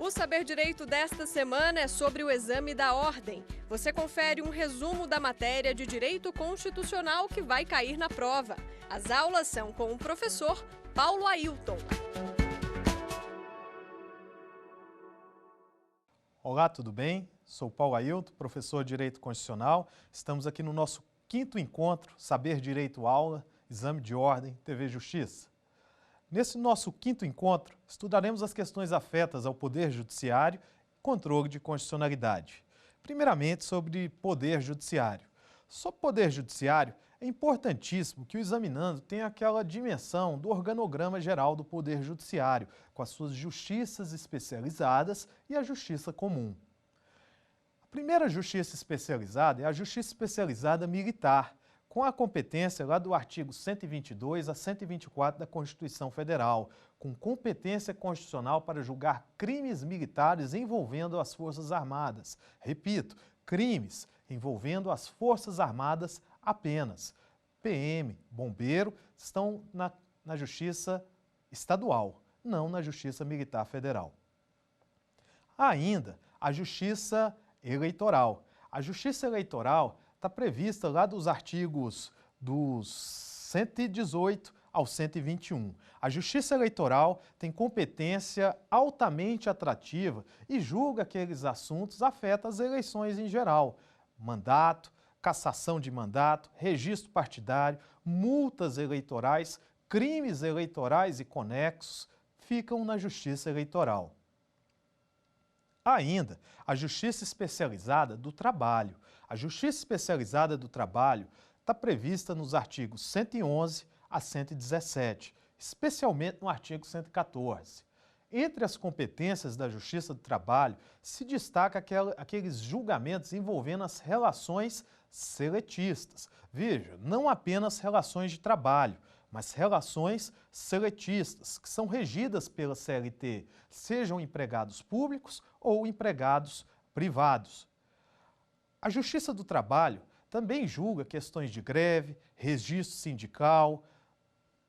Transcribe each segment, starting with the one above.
O Saber Direito desta semana é sobre o exame da ordem. Você confere um resumo da matéria de Direito Constitucional que vai cair na prova. As aulas são com o professor Paulo Ailton. Olá, tudo bem? Sou Paulo Ailton, professor de Direito Constitucional. Estamos aqui no nosso 5º encontro, Saber Direito Aula, Exame de Ordem, TV Justiça. Nesse nosso 5º encontro, estudaremos as questões afetas ao Poder Judiciário e controle de constitucionalidade. Primeiramente, sobre Poder Judiciário. Sobre Poder Judiciário, é importantíssimo que o examinando tenha aquela dimensão do organograma geral do Poder Judiciário, com as suas justiças especializadas e a justiça comum. A primeira justiça especializada é a Justiça Especializada Militar, com a competência lá do artigo 122 a 124 da Constituição Federal, com competência constitucional para julgar crimes militares envolvendo as Forças Armadas. Repito, crimes envolvendo as Forças Armadas apenas. PM, bombeiro, estão na Justiça Estadual, não na Justiça Militar Federal. Há ainda a Justiça Eleitoral. A Justiça Eleitoral está prevista lá dos artigos dos 118 ao 121. A Justiça Eleitoral tem competência altamente atrativa e julga aqueles assuntos afetam as eleições em geral. Mandato, cassação de mandato, registro partidário, multas eleitorais, crimes eleitorais e conexos ficam na Justiça Eleitoral. Há ainda a Justiça Especializada do Trabalho. A Justiça Especializada do Trabalho está prevista nos artigos 111 a 117, especialmente no artigo 114. Entre as competências da Justiça do Trabalho se destaca aqueles julgamentos envolvendo as relações seletistas. Veja, não apenas relações de trabalho, mas relações seletistas, que são regidas pela CLT, sejam empregados públicos ou empregados privados. A Justiça do Trabalho também julga questões de greve, registro sindical,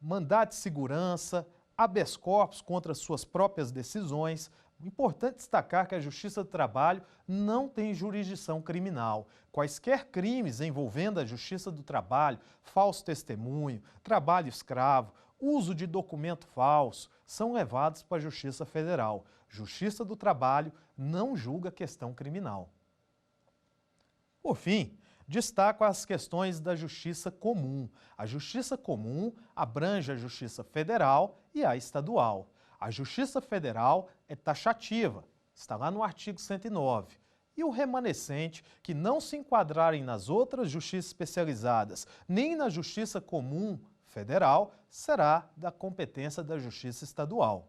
mandado de segurança, habeas corpus contra suas próprias decisões. Importante destacar que a Justiça do Trabalho não tem jurisdição criminal. Quaisquer crimes envolvendo a Justiça do Trabalho, falso testemunho, trabalho escravo, uso de documento falso, são levados para a Justiça Federal. Justiça do Trabalho não julga questão criminal. Por fim, destaco as questões da Justiça Comum. A Justiça Comum abrange a Justiça Federal e a Estadual. A Justiça Federal é taxativa, está lá no artigo 109. E o remanescente, que não se enquadrarem nas outras justiças especializadas, nem na Justiça Comum Federal, será da competência da Justiça Estadual.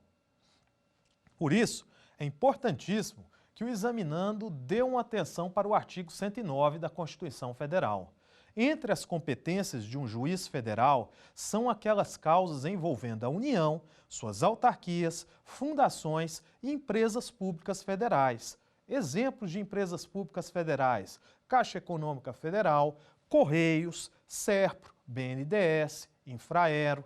Por isso, é importantíssimo que o examinando dê uma atenção para o artigo 109 da Constituição Federal. Entre as competências de um juiz federal são aquelas causas envolvendo a União, suas autarquias, fundações e empresas públicas federais. Exemplos de empresas públicas federais: Caixa Econômica Federal, Correios, Serpro, BNDES, Infraero,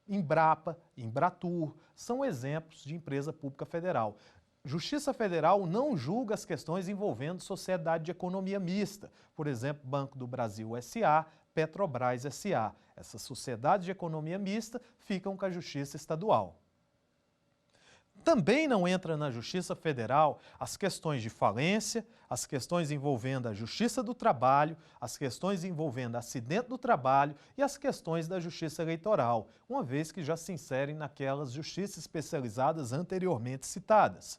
Embrapa, Embratur, são exemplos de empresa pública federal. Justiça Federal não julga as questões envolvendo sociedade de economia mista, por exemplo, Banco do Brasil S.A., Petrobras S.A. Essas sociedades de economia mista ficam com a Justiça Estadual. Também não entra na Justiça Federal as questões de falência, as questões envolvendo a Justiça do Trabalho, as questões envolvendo acidente do trabalho e as questões da Justiça Eleitoral, uma vez que já se inserem naquelas justiças especializadas anteriormente citadas.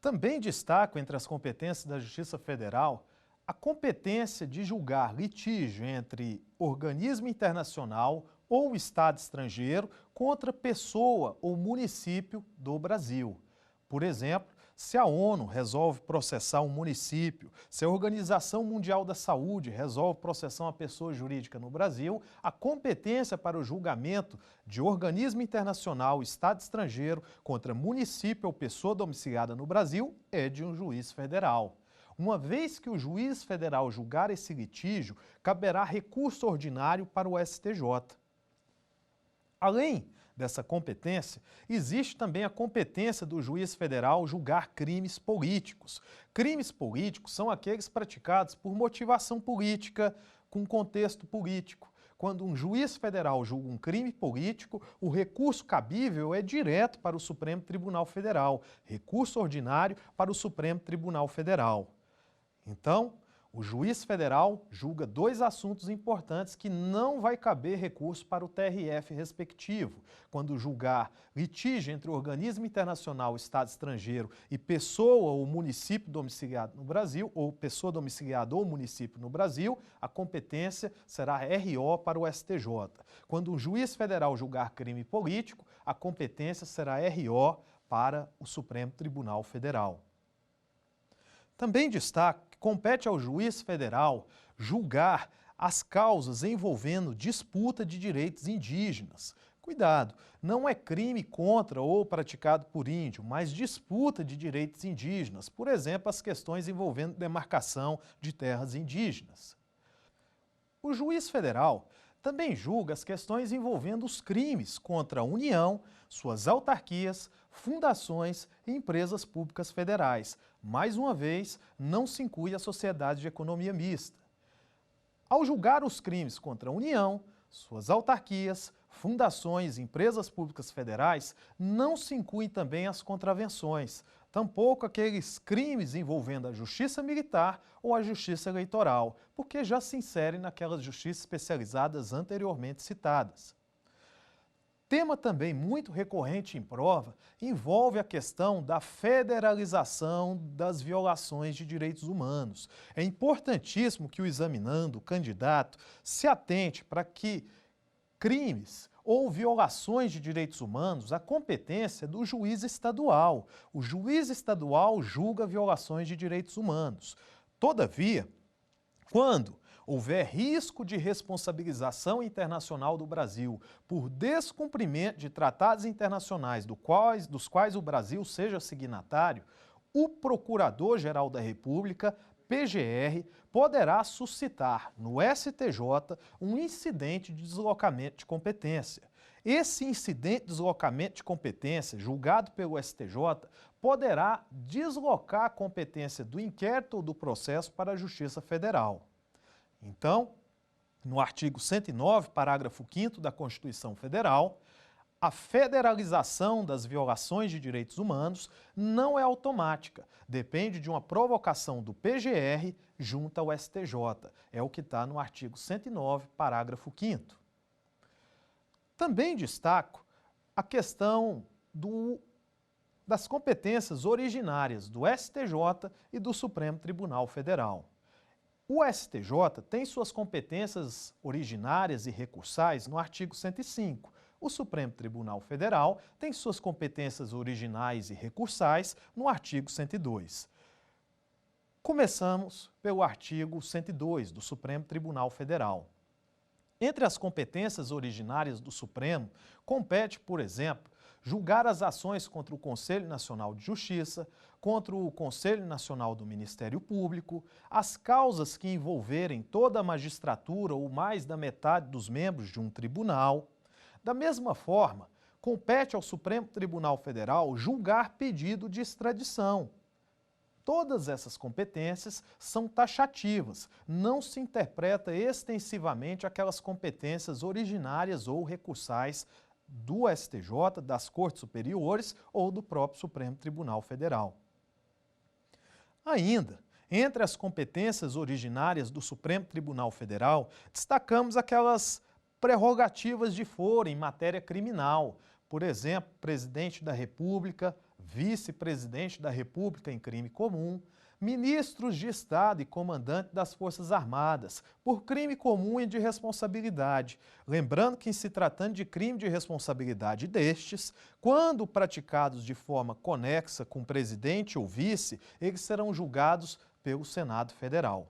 Também destaco entre as competências da Justiça Federal a competência de julgar litígio entre organismo internacional ou Estado estrangeiro contra pessoa ou município do Brasil. Por exemplo, se a ONU resolve processar um município, se a Organização Mundial da Saúde resolve processar uma pessoa jurídica no Brasil, a competência para o julgamento de organismo internacional, Estado estrangeiro, contra município ou pessoa domiciliada no Brasil é de um juiz federal. Uma vez que o juiz federal julgar esse litígio, caberá recurso ordinário para o STJ. Além dessa competência, existe também a competência do juiz federal julgar crimes políticos. Crimes políticos são aqueles praticados por motivação política, com contexto político. Quando um juiz federal julga um crime político, o recurso cabível é direto para o Supremo Tribunal Federal, recurso ordinário para o Supremo Tribunal Federal. Então, o juiz federal julga dois assuntos importantes que não vai caber recurso para o TRF respectivo. Quando julgar litígio entre organismo internacional, Estado estrangeiro e pessoa ou município domiciliado no Brasil, ou pessoa domiciliada ou município no Brasil, a competência será RO para o STJ. Quando um juiz federal julgar crime político, a competência será RO para o Supremo Tribunal Federal. Também destaco que compete ao juiz federal julgar as causas envolvendo disputa de direitos indígenas. Cuidado, não é crime contra ou praticado por índio, mas disputa de direitos indígenas, por exemplo, as questões envolvendo demarcação de terras indígenas. O juiz federal também julga as questões envolvendo os crimes contra a União, suas autarquias, fundações e empresas públicas federais. Mais uma vez, não se inclui a sociedade de economia mista. Ao julgar os crimes contra a União, suas autarquias, fundações e empresas públicas federais, não se incluem também as contravenções, tampouco aqueles crimes envolvendo a justiça militar ou a justiça eleitoral, porque já se inserem naquelas justiças especializadas anteriormente citadas. Tema também muito recorrente em prova envolve a questão da federalização das violações de direitos humanos. É importantíssimo que o examinando, o candidato, se atente para que crimes ou violações de direitos humanos, a competência é do juiz estadual. O juiz estadual julga violações de direitos humanos. Todavia, quando houver risco de responsabilização internacional do Brasil por descumprimento de tratados internacionais dos quais o Brasil seja signatário, o Procurador-Geral da República, PGR, poderá suscitar no STJ um incidente de deslocamento de competência. Esse incidente de deslocamento de competência, julgado pelo STJ, poderá deslocar a competência do inquérito ou do processo para a Justiça Federal. Então, no artigo 109, parágrafo 5º da Constituição Federal, a federalização das violações de direitos humanos não é automática, depende de uma provocação do PGR junto ao STJ. É o que está no artigo 109, parágrafo 5º. Também destaco a questão das competências originárias do STJ e do Supremo Tribunal Federal. O STJ tem suas competências originárias e recursais no artigo 105. O Supremo Tribunal Federal tem suas competências originais e recursais no artigo 102. Começamos pelo artigo 102 do Supremo Tribunal Federal. Entre as competências originárias do Supremo, compete, por exemplo, julgar as ações contra o Conselho Nacional de Justiça, contra o Conselho Nacional do Ministério Público, as causas que envolverem toda a magistratura ou mais da metade dos membros de um tribunal. Da mesma forma, compete ao Supremo Tribunal Federal julgar pedido de extradição. Todas essas competências são taxativas, não se interpreta extensivamente aquelas competências originárias ou recursais do STJ, das Cortes Superiores ou do próprio Supremo Tribunal Federal. Ainda, entre as competências originárias do Supremo Tribunal Federal, destacamos aquelas prerrogativas de foro em matéria criminal, por exemplo, presidente da República, vice-presidente da República em crime comum, ministros de Estado e comandante das Forças Armadas, por crime comum e de responsabilidade. Lembrando que, em se tratando de crime de responsabilidade destes, quando praticados de forma conexa com presidente ou vice, eles serão julgados pelo Senado Federal.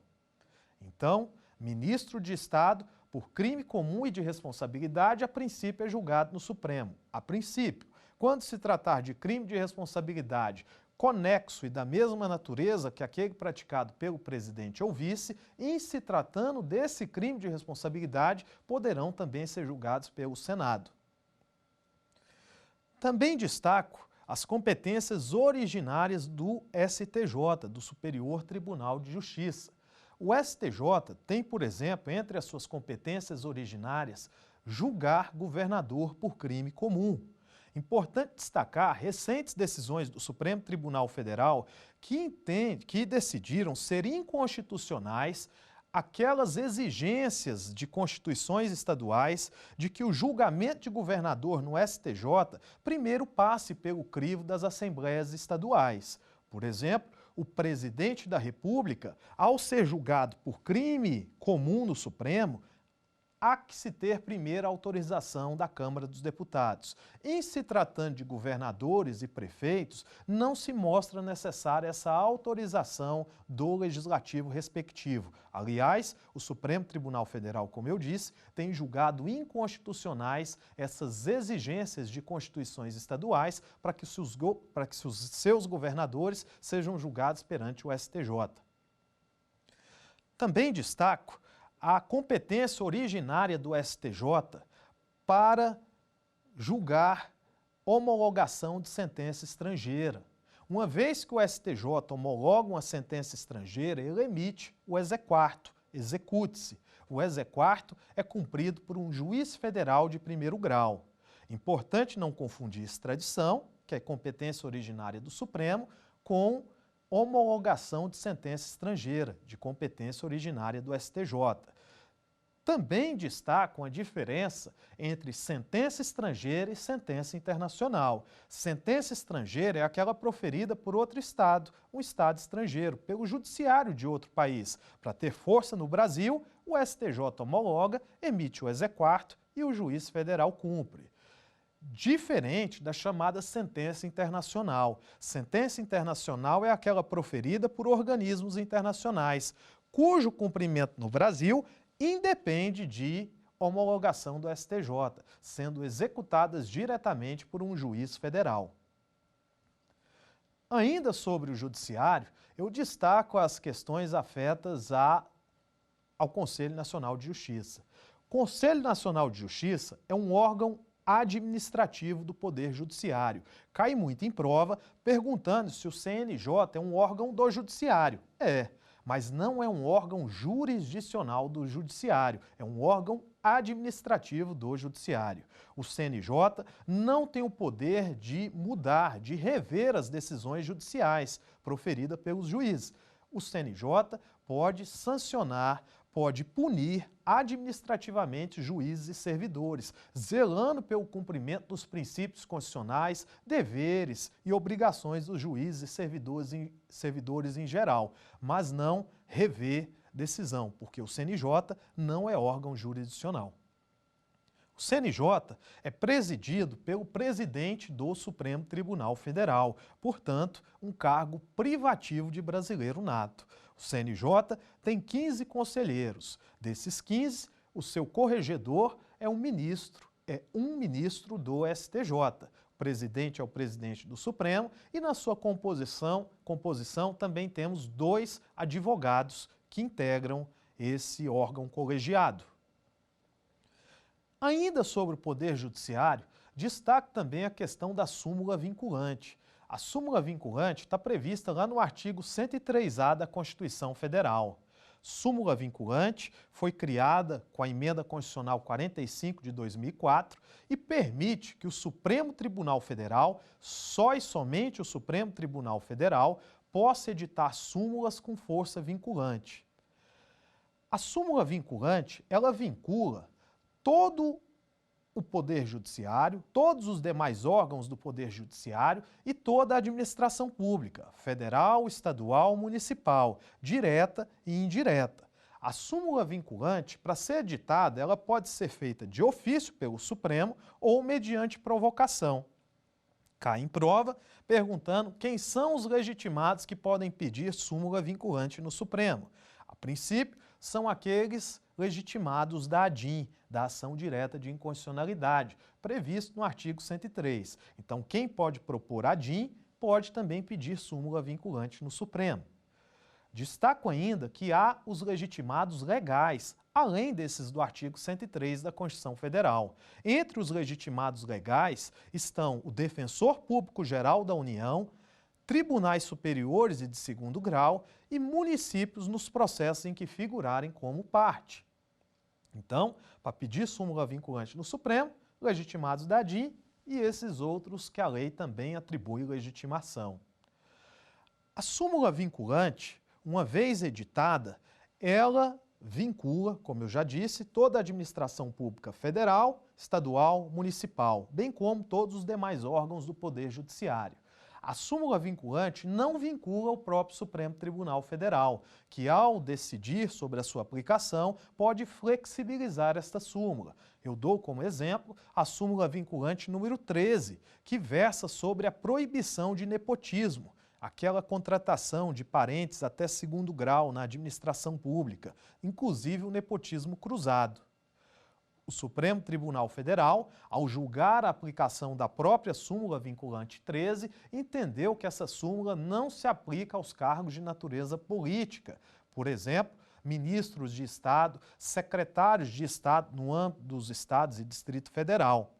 Então, ministro de Estado, por crime comum e de responsabilidade, a princípio é julgado no Supremo. A princípio, quando se tratar de crime de responsabilidade conexo e da mesma natureza que aquele praticado pelo presidente ou vice, em se tratando desse crime de responsabilidade, poderão também ser julgados pelo Senado. Também destaco as competências originárias do STJ, do Superior Tribunal de Justiça. O STJ tem, por exemplo, entre as suas competências originárias, julgar governador por crime comum. Importante destacar recentes decisões do Supremo Tribunal Federal que decidiram ser inconstitucionais aquelas exigências de constituições estaduais de que o julgamento de governador no STJ primeiro passe pelo crivo das assembleias estaduais. Por exemplo, o presidente da República, ao ser julgado por crime comum no Supremo, há que se ter primeiro a autorização da Câmara dos Deputados. Em se tratando de governadores e prefeitos, não se mostra necessária essa autorização do Legislativo respectivo. Aliás, o Supremo Tribunal Federal, como eu disse, tem julgado inconstitucionais essas exigências de constituições estaduais para que os seus governadores sejam julgados perante o STJ. Também destaco a competência originária do STJ para julgar homologação de sentença estrangeira. Uma vez que o STJ homologa uma sentença estrangeira, ele emite o exequatur, execute-se. O exequatur é cumprido por um juiz federal de primeiro grau. Importante não confundir extradição, que é competência originária do Supremo, com homologação de sentença estrangeira, de competência originária do STJ. Também destacam a diferença entre sentença estrangeira e sentença internacional. Sentença estrangeira é aquela proferida por outro Estado, um Estado estrangeiro, pelo judiciário de outro país. Para ter força no Brasil, o STJ homologa, emite o exequatur e o juiz federal cumpre. Diferente da chamada sentença internacional. Sentença internacional é aquela proferida por organismos internacionais, cujo cumprimento no Brasil independe de homologação do STJ, sendo executadas diretamente por um juiz federal. Ainda sobre o judiciário, eu destaco as questões afetas ao Conselho Nacional de Justiça. O Conselho Nacional de Justiça é um órgão administrativo do Poder Judiciário. Cai muito em prova perguntando se o CNJ é um órgão do Judiciário. Mas não é um órgão jurisdicional do Judiciário, é um órgão administrativo do Judiciário. O CNJ não tem o poder de mudar, de rever as decisões judiciais proferidas pelos juízes. O CNJ pode sancionar, pode punir administrativamente juízes e servidores, zelando pelo cumprimento dos princípios constitucionais, deveres e obrigações dos juízes e servidores em geral, mas não rever decisão, porque o CNJ não é órgão jurisdicional. O CNJ é presidido pelo presidente do Supremo Tribunal Federal, portanto, um cargo privativo de brasileiro nato. O CNJ tem 15 conselheiros. Desses 15, o seu corregedor é um ministro do STJ. O presidente é o presidente do Supremo e na sua composição também temos 2 advogados que integram esse órgão colegiado. Ainda sobre o Poder Judiciário, destaco também a questão da súmula vinculante. A súmula vinculante está prevista lá no artigo 103A da Constituição Federal. Súmula vinculante foi criada com a Emenda Constitucional 45 de 2004 e permite que o Supremo Tribunal Federal, só e somente o Supremo Tribunal Federal, possa editar súmulas com força vinculante. A súmula vinculante, ela vincula todo o Poder Judiciário, todos os demais órgãos do Poder Judiciário e toda a administração pública, federal, estadual, municipal, direta e indireta. A súmula vinculante, para ser editada, ela pode ser feita de ofício pelo Supremo ou mediante provocação. Cai em prova perguntando quem são os legitimados que podem pedir súmula vinculante no Supremo. A princípio, são aqueles legitimados da ADIM, da Ação Direta de Inconstitucionalidade, previsto no artigo 103. Então, quem pode propor ADIM pode também pedir súmula vinculante no Supremo. Destaco ainda que há os legitimados legais, além desses do artigo 103 da Constituição Federal. Entre os legitimados legais estão o Defensor Público Geral da União, tribunais superiores e de segundo grau e municípios nos processos em que figurarem como parte. Então, para pedir súmula vinculante no Supremo, legitimados da DIN e esses outros que a lei também atribui legitimação. A súmula vinculante, uma vez editada, ela vincula, como eu já disse, toda a administração pública federal, estadual, municipal, bem como todos os demais órgãos do Poder Judiciário. A súmula vinculante não vincula o próprio Supremo Tribunal Federal, que ao decidir sobre a sua aplicação pode flexibilizar esta súmula. Eu dou como exemplo a súmula vinculante número 13, que versa sobre a proibição de nepotismo, aquela contratação de parentes até segundo grau na administração pública, inclusive o nepotismo cruzado. O Supremo Tribunal Federal, ao julgar a aplicação da própria súmula vinculante 13, entendeu que essa súmula não se aplica aos cargos de natureza política. Por exemplo, ministros de Estado, secretários de Estado no âmbito dos Estados e Distrito Federal.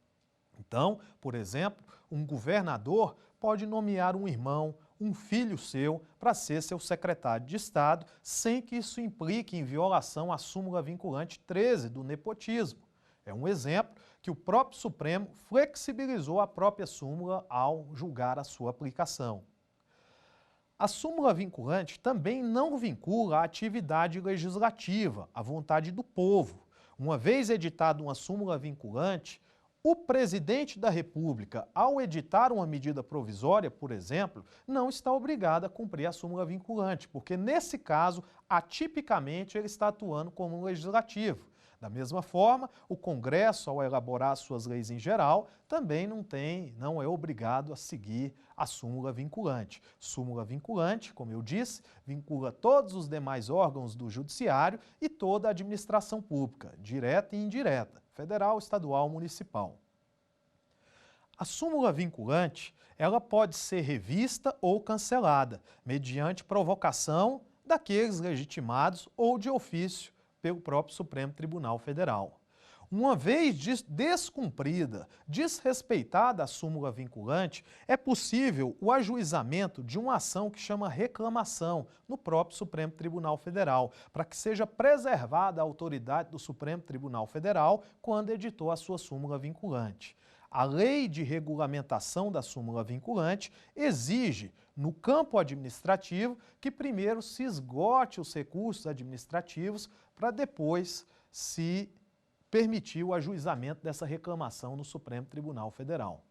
Então, por exemplo, um governador pode nomear um irmão, um filho seu, para ser seu secretário de Estado, sem que isso implique em violação à súmula vinculante 13 do nepotismo. É um exemplo que o próprio Supremo flexibilizou a própria súmula ao julgar a sua aplicação. A súmula vinculante também não vincula a atividade legislativa, a vontade do povo. Uma vez editada uma súmula vinculante, o presidente da República, ao editar uma medida provisória, por exemplo, não está obrigado a cumprir a súmula vinculante, porque nesse caso, atipicamente, ele está atuando como um legislativo. Da mesma forma, o Congresso, ao elaborar suas leis em geral, também não é obrigado a seguir a súmula vinculante. Súmula vinculante, como eu disse, vincula todos os demais órgãos do Judiciário e toda a administração pública, direta e indireta, federal, estadual, municipal. A súmula vinculante, ela pode ser revista ou cancelada, mediante provocação daqueles legitimados ou de ofício pelo próprio Supremo Tribunal Federal. Uma vez descumprida, desrespeitada a súmula vinculante, é possível o ajuizamento de uma ação que chama reclamação no próprio Supremo Tribunal Federal, para que seja preservada a autoridade do Supremo Tribunal Federal quando editou a sua súmula vinculante. A lei de regulamentação da súmula vinculante exige, no campo administrativo, que primeiro se esgote os recursos administrativos para depois se permitir o ajuizamento dessa reclamação no Supremo Tribunal Federal.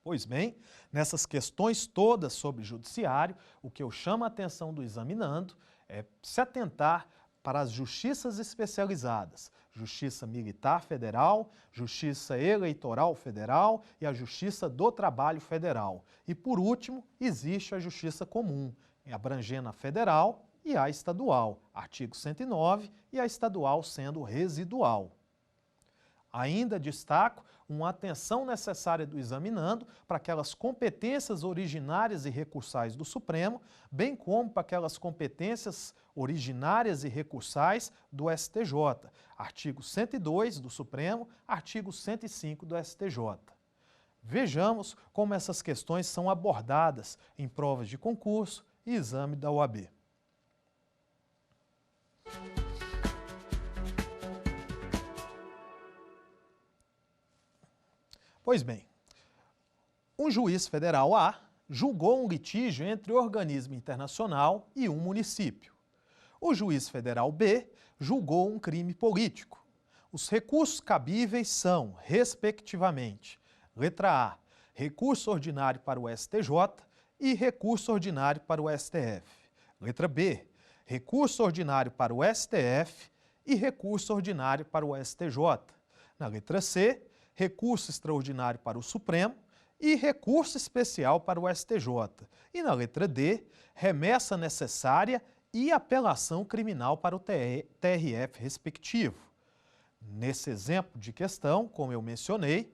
Pois bem, nessas questões todas sobre judiciário, o que eu chamo a atenção do examinando é se atentar para as justiças especializadas, Justiça Militar Federal, Justiça Eleitoral Federal e a Justiça do Trabalho Federal. E, por último, existe a Justiça Comum, abrangendo a federal e a estadual, artigo 109, e a estadual sendo residual. Ainda destaco uma atenção necessária do examinando para aquelas competências originárias e recursais do Supremo, bem como para aquelas competências originárias e recursais do STJ, artigo 102 do Supremo, artigo 105 do STJ. Vejamos como essas questões são abordadas em provas de concurso e exame da OAB. Pois bem, um juiz federal A julgou um litígio entre organismo internacional e um município. O juiz federal B julgou um crime político. Os recursos cabíveis são, respectivamente, letra A, recurso ordinário para o STJ e recurso ordinário para o STF. Letra B, recurso ordinário para o STF e recurso ordinário para o STJ. Na letra C, recurso extraordinário para o Supremo e recurso especial para o STJ. E na letra D, remessa necessária e apelação criminal para o TRF respectivo. Nesse exemplo de questão, como eu mencionei,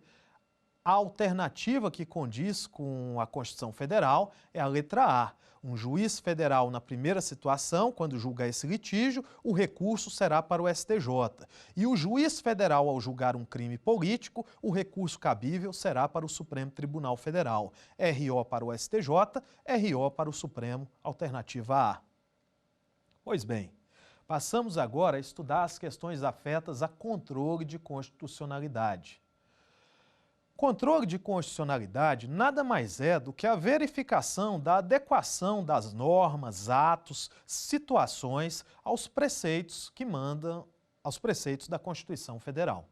A alternativa que condiz com a Constituição Federal é a letra A. Um juiz federal, na primeira situação, quando julgar esse litígio, o recurso será para o STJ. E o juiz federal, ao julgar um crime político, o recurso cabível será para o Supremo Tribunal Federal. RO para o STJ, RO para o Supremo, alternativa A. Pois bem, passamos agora a estudar as questões afetas a controle de constitucionalidade. Controle de constitucionalidade nada mais é do que a verificação da adequação das normas, atos, situações aos preceitos que mandam, aos preceitos da Constituição Federal.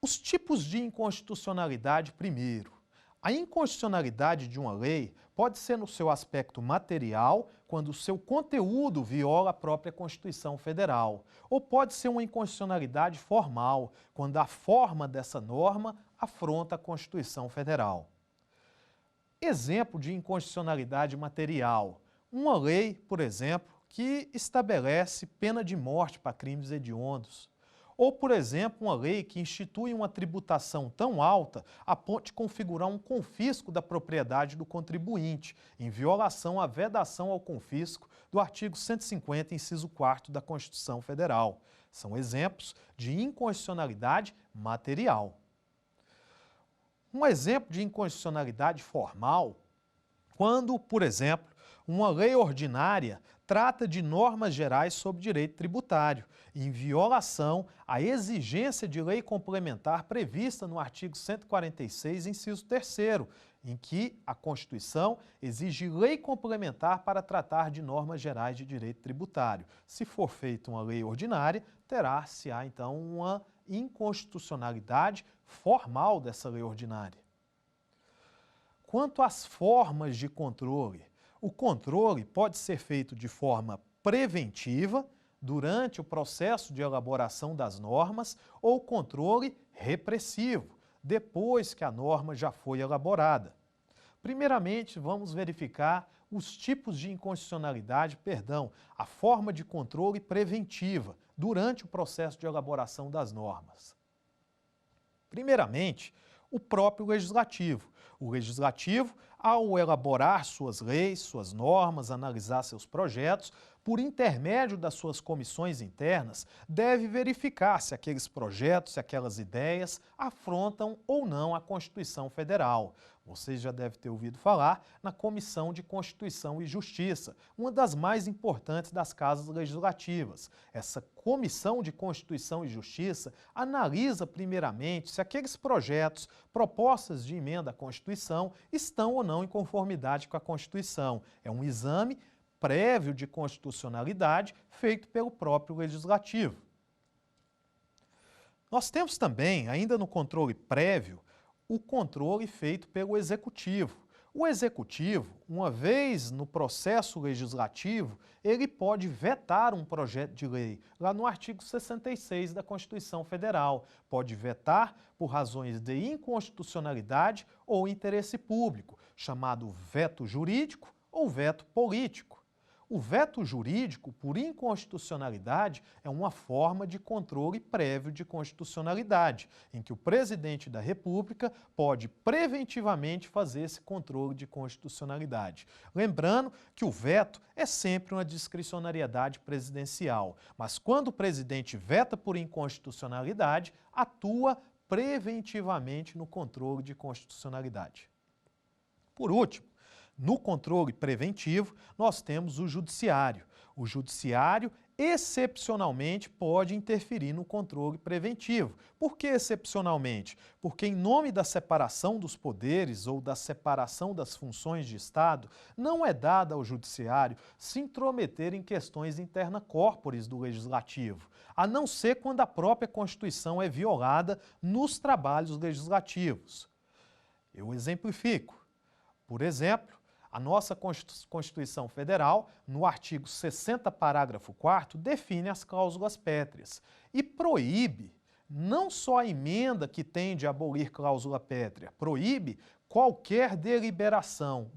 Os tipos de inconstitucionalidade, primeiro. A inconstitucionalidade de uma lei pode ser no seu aspecto material, quando o seu conteúdo viola a própria Constituição Federal, ou pode ser uma inconstitucionalidade formal, quando a forma dessa norma afronta a Constituição Federal. Exemplo de inconstitucionalidade material: uma lei, por exemplo, que estabelece pena de morte para crimes hediondos. Ou, por exemplo, uma lei que institui uma tributação tão alta a ponto de configurar um confisco da propriedade do contribuinte, em violação à vedação ao confisco do artigo 150, inciso 4 da Constituição Federal. São exemplos de inconstitucionalidade material. Um exemplo de inconstitucionalidade formal, quando, por exemplo, uma lei ordinária trata de normas gerais sobre direito tributário, em violação à exigência de lei complementar prevista no artigo 146, inciso 3º, em que a Constituição exige lei complementar para tratar de normas gerais de direito tributário. Se for feita uma lei ordinária, terá-se-á, então, uma inconstitucionalidade formal dessa lei ordinária. Quanto às formas de controle, o controle pode ser feito de forma preventiva, durante o processo de elaboração das normas, ou controle repressivo, depois que a norma já foi elaborada. Primeiramente, vamos verificar os tipos de inconstitucionalidade, a forma de controle preventiva, durante o processo de elaboração das normas. Primeiramente, o próprio legislativo. O legislativo, ao elaborar suas leis, suas normas, analisar seus projetos, por intermédio das suas comissões internas, deve verificar se aqueles projetos, se aquelas ideias afrontam ou não a Constituição Federal. Você já deve ter ouvido falar na Comissão de Constituição e Justiça, uma das mais importantes das casas legislativas. Essa Comissão de Constituição e Justiça analisa primeiramente se aqueles projetos, propostas de emenda à Constituição, estão ou não em conformidade com a Constituição. É um exame prévio de constitucionalidade feito pelo próprio Legislativo. Nós temos também, ainda no controle prévio, o controle feito pelo Executivo. O Executivo, uma vez no processo legislativo, ele pode vetar um projeto de lei, lá no artigo 66 da Constituição Federal. Pode vetar por razões de inconstitucionalidade ou interesse público, chamado veto jurídico ou veto político. O veto jurídico, por inconstitucionalidade, é uma forma de controle prévio de constitucionalidade, em que o presidente da República pode preventivamente fazer esse controle de constitucionalidade. Lembrando que o veto é sempre uma discricionariedade presidencial, mas quando o presidente veta por inconstitucionalidade, atua preventivamente no controle de constitucionalidade. Por último, no controle preventivo, nós temos o judiciário. O judiciário, excepcionalmente, pode interferir no controle preventivo. Por que excepcionalmente? Porque, em nome da separação dos poderes ou da separação das funções de Estado, não é dado ao judiciário se intrometer em questões interna corporis do legislativo, a não ser quando a própria Constituição é violada nos trabalhos legislativos. Eu exemplifico. Por exemplo, a nossa Constituição Federal, no artigo 60, parágrafo 4º, define as cláusulas pétreas e proíbe não só a emenda que tende a abolir cláusula pétrea, proíbe qualquer deliberação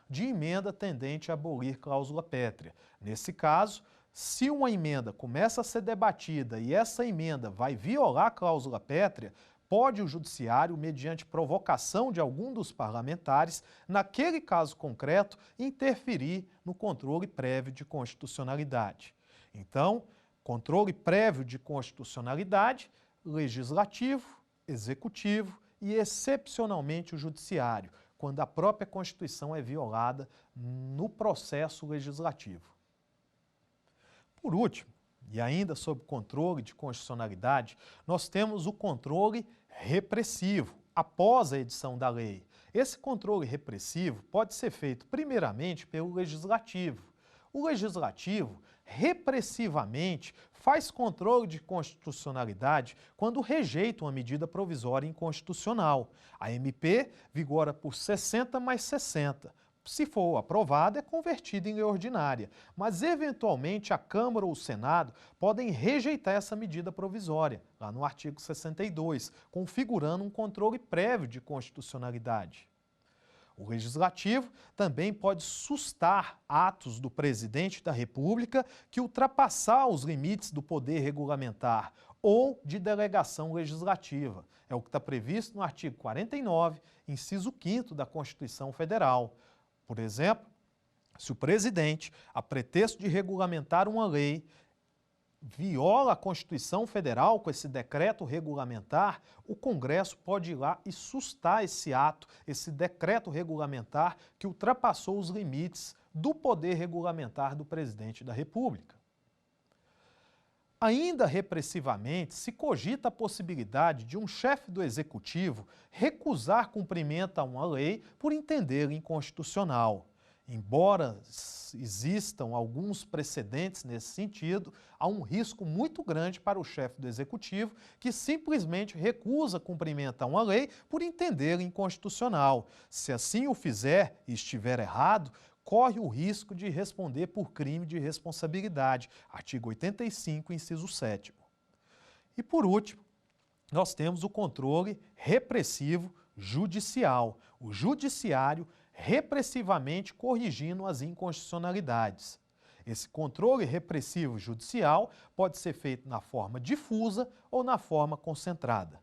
de emenda tendente a abolir cláusula pétrea. Nesse caso, se uma emenda começa a ser debatida e essa emenda vai violar a cláusula pétrea, pode o judiciário, mediante provocação de algum dos parlamentares, naquele caso concreto, interferir no controle prévio de constitucionalidade. Então, controle prévio de constitucionalidade, legislativo, executivo e, excepcionalmente, o judiciário, quando a própria Constituição é violada no processo legislativo. Por último, e ainda sob controle de constitucionalidade, nós temos o controle repressivo, após a edição da lei. Esse controle repressivo pode ser feito primeiramente pelo Legislativo. O Legislativo, repressivamente, faz controle de constitucionalidade quando rejeita uma medida provisória inconstitucional. A MP vigora por 60 mais 60. Se for aprovada, é convertida em lei ordinária, mas eventualmente a Câmara ou o Senado podem rejeitar essa medida provisória, lá no artigo 62, configurando um controle prévio de constitucionalidade. O Legislativo também pode sustar atos do Presidente da República que ultrapassar os limites do poder regulamentar ou de delegação legislativa. É o que está previsto no artigo 49, inciso 5º da Constituição Federal. Por exemplo, se o presidente, a pretexto de regulamentar uma lei, viola a Constituição Federal com esse decreto regulamentar, o Congresso pode ir lá e sustar esse ato, esse decreto regulamentar que ultrapassou os limites do poder regulamentar do presidente da República. Ainda repressivamente, se cogita a possibilidade de um chefe do Executivo recusar cumprimento a uma lei por entendê-la inconstitucional. Embora existam alguns precedentes nesse sentido, há um risco muito grande para o chefe do Executivo que simplesmente recusa cumprimento a uma lei por entendê-la inconstitucional. Se assim o fizer e estiver errado, corre o risco de responder por crime de responsabilidade, artigo 85, inciso 7º. E por último, nós temos o controle repressivo judicial, o judiciário repressivamente corrigindo as inconstitucionalidades. Esse controle repressivo judicial pode ser feito na forma difusa ou na forma concentrada.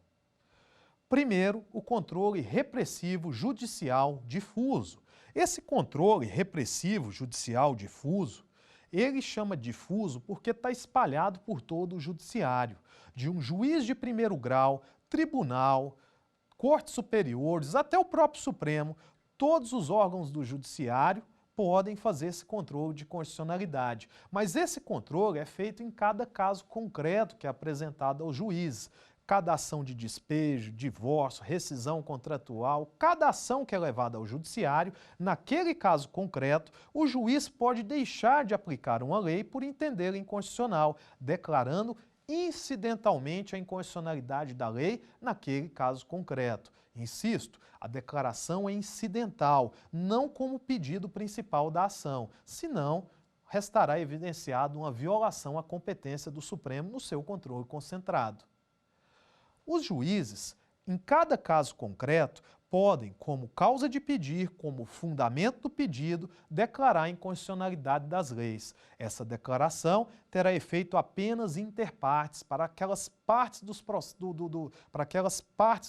Primeiro, o controle repressivo judicial difuso. Esse controle repressivo judicial difuso, ele chama difuso porque está espalhado por todo o judiciário, de um juiz de primeiro grau, tribunal, cortes superiores, até o próprio Supremo, todos os órgãos do judiciário podem fazer esse controle de constitucionalidade. Mas esse controle é feito em cada caso concreto que é apresentado aos juízes. Cada ação de despejo, divórcio, rescisão contratual, cada ação que é levada ao judiciário, naquele caso concreto, o juiz pode deixar de aplicar uma lei por entendê-la inconstitucional, declarando incidentalmente a inconstitucionalidade da lei naquele caso concreto. Insisto, a declaração é incidental, não como pedido principal da ação, senão restará evidenciado uma violação à competência do Supremo no seu controle concentrado. Os juízes, em cada caso concreto, podem, como causa de pedir, como fundamento do pedido, declarar a inconstitucionalidade das leis. Essa declaração terá efeito apenas inter partes, para aquelas partes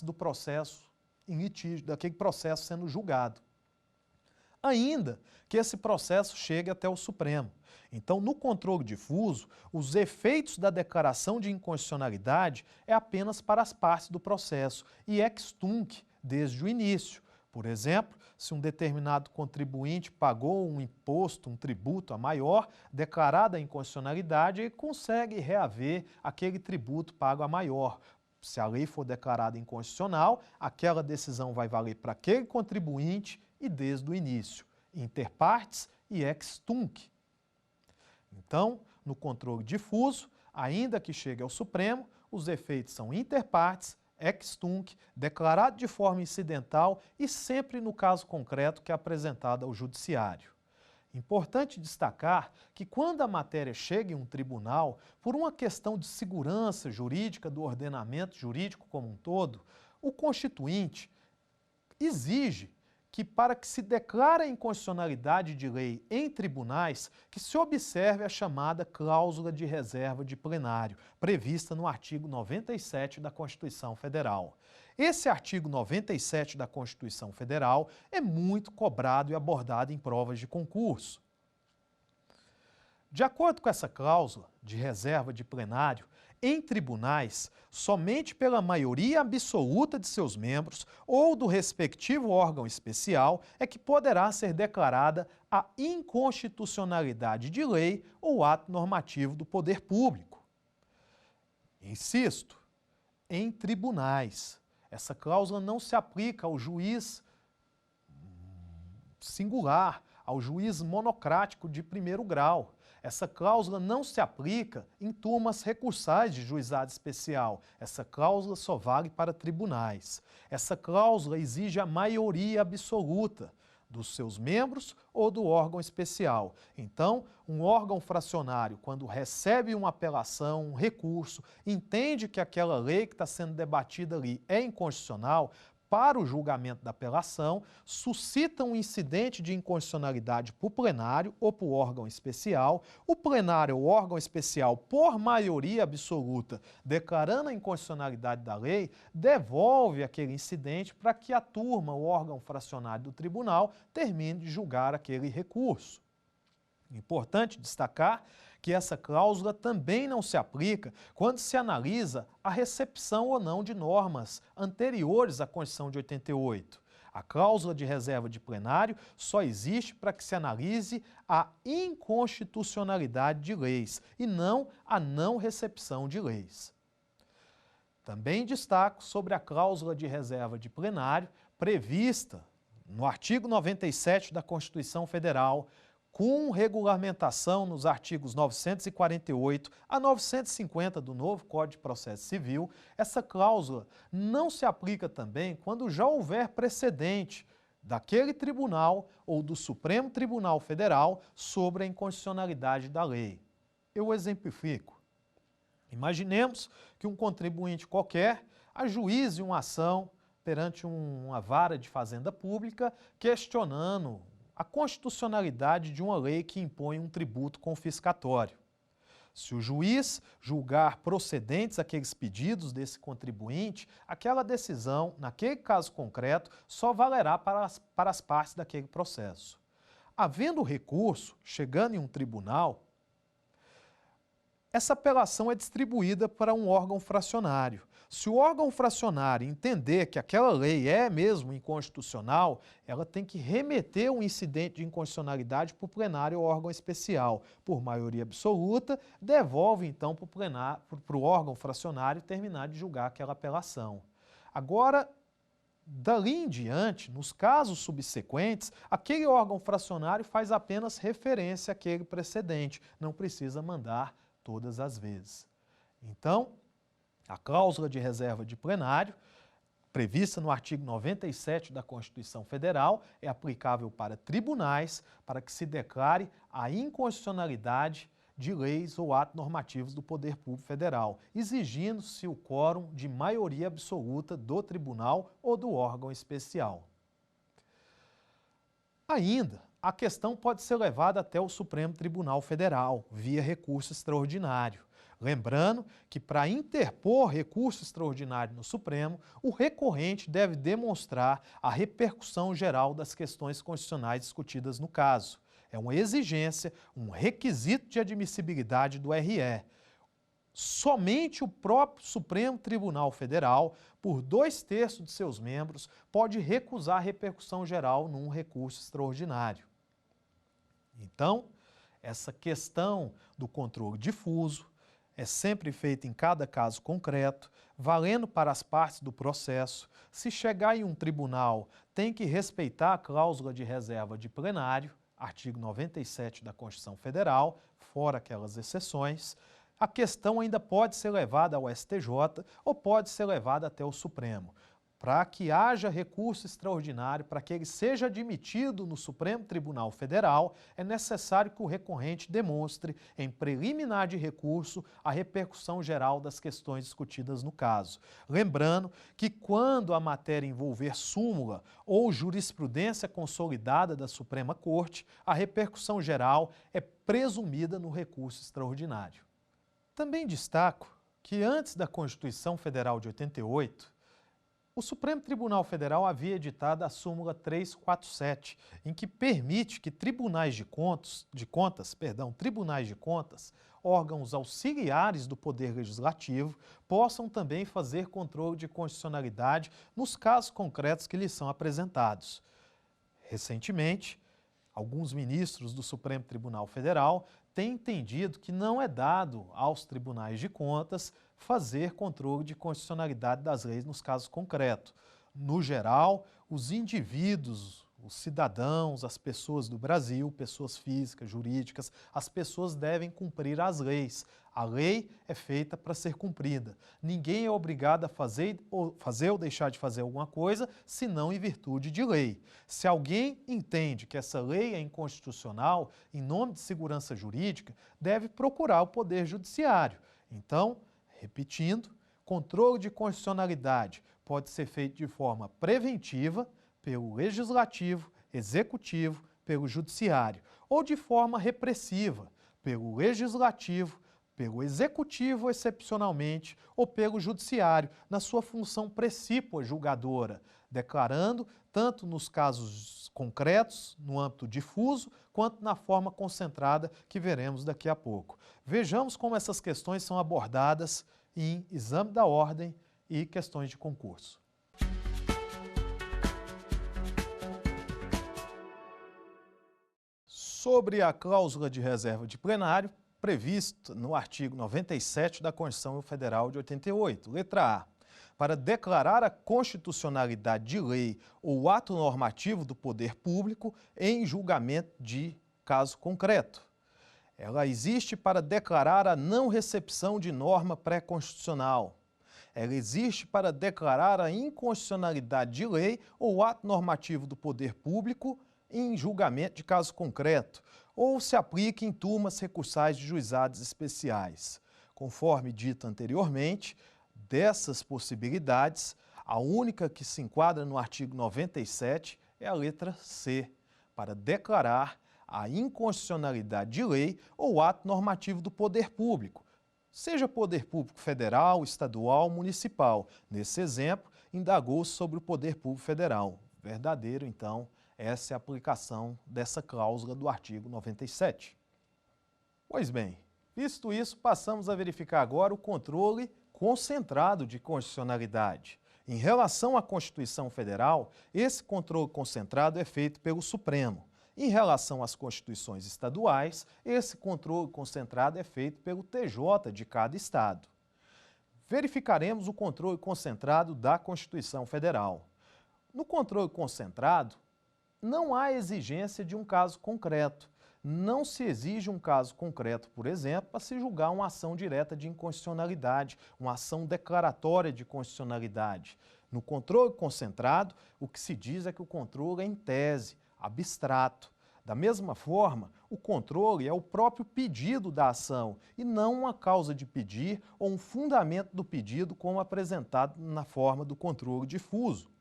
do processo em litígio, daquele processo sendo julgado. Ainda que esse processo chegue até o Supremo. Então, no controle difuso, os efeitos da declaração de inconstitucionalidade é apenas para as partes do processo e ex tunc, desde o início. Por exemplo, se um determinado contribuinte pagou um imposto, um tributo a maior, declarada a inconstitucionalidade, ele consegue reaver aquele tributo pago a maior. Se a lei for declarada inconstitucional, aquela decisão vai valer para aquele contribuinte e desde o início, inter partes e ex tunc. Então, no controle difuso, ainda que chegue ao Supremo, os efeitos são inter partes, ex tunc, declarado de forma incidental e sempre no caso concreto que é apresentado ao Judiciário. Importante destacar que quando a matéria chega em um tribunal, por uma questão de segurança jurídica do ordenamento jurídico como um todo, o Constituinte exige que para que se declare a inconstitucionalidade de lei em tribunais, que se observe a chamada cláusula de reserva de plenário, prevista no artigo 97 da Constituição Federal. Esse artigo 97 da Constituição Federal é muito cobrado e abordado em provas de concurso. De acordo com essa cláusula de reserva de plenário, em tribunais, somente pela maioria absoluta de seus membros ou do respectivo órgão especial é que poderá ser declarada a inconstitucionalidade de lei ou ato normativo do poder público. Insisto, em tribunais. Essa cláusula não se aplica ao juiz singular, ao juiz monocrático de primeiro grau. Essa cláusula não se aplica em turmas recursais de juizado especial. Essa cláusula só vale para tribunais. Essa cláusula exige a maioria absoluta dos seus membros ou do órgão especial. Então, um órgão fracionário, quando recebe uma apelação, um recurso, entende que aquela lei que está sendo debatida ali é inconstitucional, para o julgamento da apelação, suscita um incidente de inconstitucionalidade para o plenário ou para o órgão especial. O plenário ou órgão especial, por maioria absoluta, declarando a inconstitucionalidade da lei, devolve aquele incidente para que a turma, o órgão fracionário do tribunal, termine de julgar aquele recurso. Importante destacar que essa cláusula também não se aplica quando se analisa a recepção ou não de normas anteriores à Constituição de 88. A cláusula de reserva de plenário só existe para que se analise a inconstitucionalidade de leis e não a não recepção de leis. Também destaco sobre a cláusula de reserva de plenário prevista no artigo 97 da Constituição Federal, com regulamentação nos artigos 948 a 950 do novo Código de Processo Civil. Essa cláusula não se aplica também quando já houver precedente daquele tribunal ou do Supremo Tribunal Federal sobre a inconstitucionalidade da lei. Eu exemplifico. Imaginemos que um contribuinte qualquer ajuize uma ação perante uma vara de fazenda pública questionando a constitucionalidade de uma lei que impõe um tributo confiscatório. Se o juiz julgar procedentes aqueles pedidos desse contribuinte, aquela decisão, naquele caso concreto, só valerá para as partes daquele processo. Havendo recurso, chegando em um tribunal, essa apelação é distribuída para um órgão fracionário. Se o órgão fracionário entender que aquela lei é mesmo inconstitucional, ela tem que remeter um incidente de inconstitucionalidade para o plenário ou órgão especial. Por maioria absoluta, devolve então para o órgão fracionário terminar de julgar aquela apelação. Agora, dali em diante, nos casos subsequentes, aquele órgão fracionário faz apenas referência àquele precedente, não precisa mandar todas as vezes. Então, a cláusula de reserva de plenário, prevista no artigo 97 da Constituição Federal, é aplicável para tribunais para que se declare a inconstitucionalidade de leis ou atos normativos do Poder Público Federal, exigindo-se o quórum de maioria absoluta do tribunal ou do órgão especial. Ainda, a questão pode ser levada até o Supremo Tribunal Federal, via recurso extraordinário. Lembrando que para interpor recurso extraordinário no Supremo, o recorrente deve demonstrar a repercussão geral das questões constitucionais discutidas no caso. É uma exigência, um requisito de admissibilidade do RE. Somente o próprio Supremo Tribunal Federal, por 2/3 de seus membros, pode recusar a repercussão geral num recurso extraordinário. Então, essa questão do controle difuso é sempre feita em cada caso concreto, valendo para as partes do processo. Se chegar em um tribunal, tem que respeitar a cláusula de reserva de plenário, artigo 97 da Constituição Federal, fora aquelas exceções. A questão ainda pode ser levada ao STJ ou pode ser levada até o Supremo. para que haja recurso extraordinário, para que ele seja admitido no Supremo Tribunal Federal, é necessário que o recorrente demonstre, em preliminar de recurso, a repercussão geral das questões discutidas no caso. Lembrando que quando a matéria envolver súmula ou jurisprudência consolidada da Suprema Corte, a repercussão geral é presumida no recurso extraordinário. Também destaco que antes da Constituição Federal de 88, o Supremo Tribunal Federal havia editado a súmula 347, em que permite que tribunais de contas, órgãos auxiliares do Poder Legislativo, possam também fazer controle de constitucionalidade nos casos concretos que lhes são apresentados. Recentemente, alguns ministros do Supremo Tribunal Federal têm entendido que não é dado aos tribunais de contas fazer controle de constitucionalidade das leis nos casos concretos. No geral, os indivíduos, os cidadãos, as pessoas do Brasil, pessoas físicas, jurídicas, as pessoas devem cumprir as leis. A lei é feita para ser cumprida. Ninguém é obrigado a fazer ou deixar de fazer alguma coisa, senão em virtude de lei. Se alguém entende que essa lei é inconstitucional, em nome de segurança jurídica, deve procurar o Poder Judiciário. Então, repetindo, controle de constitucionalidade pode ser feito de forma preventiva, pelo Legislativo, Executivo, pelo Judiciário, ou de forma repressiva, pelo Legislativo, pelo Executivo excepcionalmente, ou pelo Judiciário, na sua função precípua julgadora, declarando, tanto nos casos concretos, no âmbito difuso, quanto na forma concentrada, que veremos daqui a pouco. Vejamos como essas questões são abordadas em exame da ordem e questões de concurso. Sobre a cláusula de reserva de plenário, prevista no artigo 97 da Constituição Federal de 88, letra A. Para declarar a constitucionalidade de lei ou ato normativo do poder público em julgamento de caso concreto. Ela existe para declarar a não recepção de norma pré-constitucional. Ela existe para declarar a inconstitucionalidade de lei ou ato normativo do poder público em julgamento de caso concreto, ou se aplica em turmas recursais de juizados especiais. Conforme dito anteriormente, dessas possibilidades, a única que se enquadra no artigo 97 é a letra C, para declarar a inconstitucionalidade de lei ou ato normativo do poder público, seja poder público federal, estadual, municipal. Nesse exemplo, indagou-se sobre o poder público federal. Verdadeiro, então, essa é a aplicação dessa cláusula do artigo 97. Pois bem, visto isso, passamos a verificar agora o controle concentrado de constitucionalidade. Em relação à Constituição Federal, esse controle concentrado é feito pelo Supremo. Em relação às constituições estaduais, esse controle concentrado é feito pelo TJ de cada estado. Verificaremos o controle concentrado da Constituição Federal. No controle concentrado, não há exigência de um caso concreto. Não se exige um caso concreto, por exemplo, para se julgar uma ação direta de inconstitucionalidade, uma ação declaratória de constitucionalidade. No controle concentrado, o que se diz é que o controle é em tese, abstrato. Da mesma forma, o controle é o próprio pedido da ação e não uma causa de pedir ou um fundamento do pedido como apresentado na forma do controle difuso.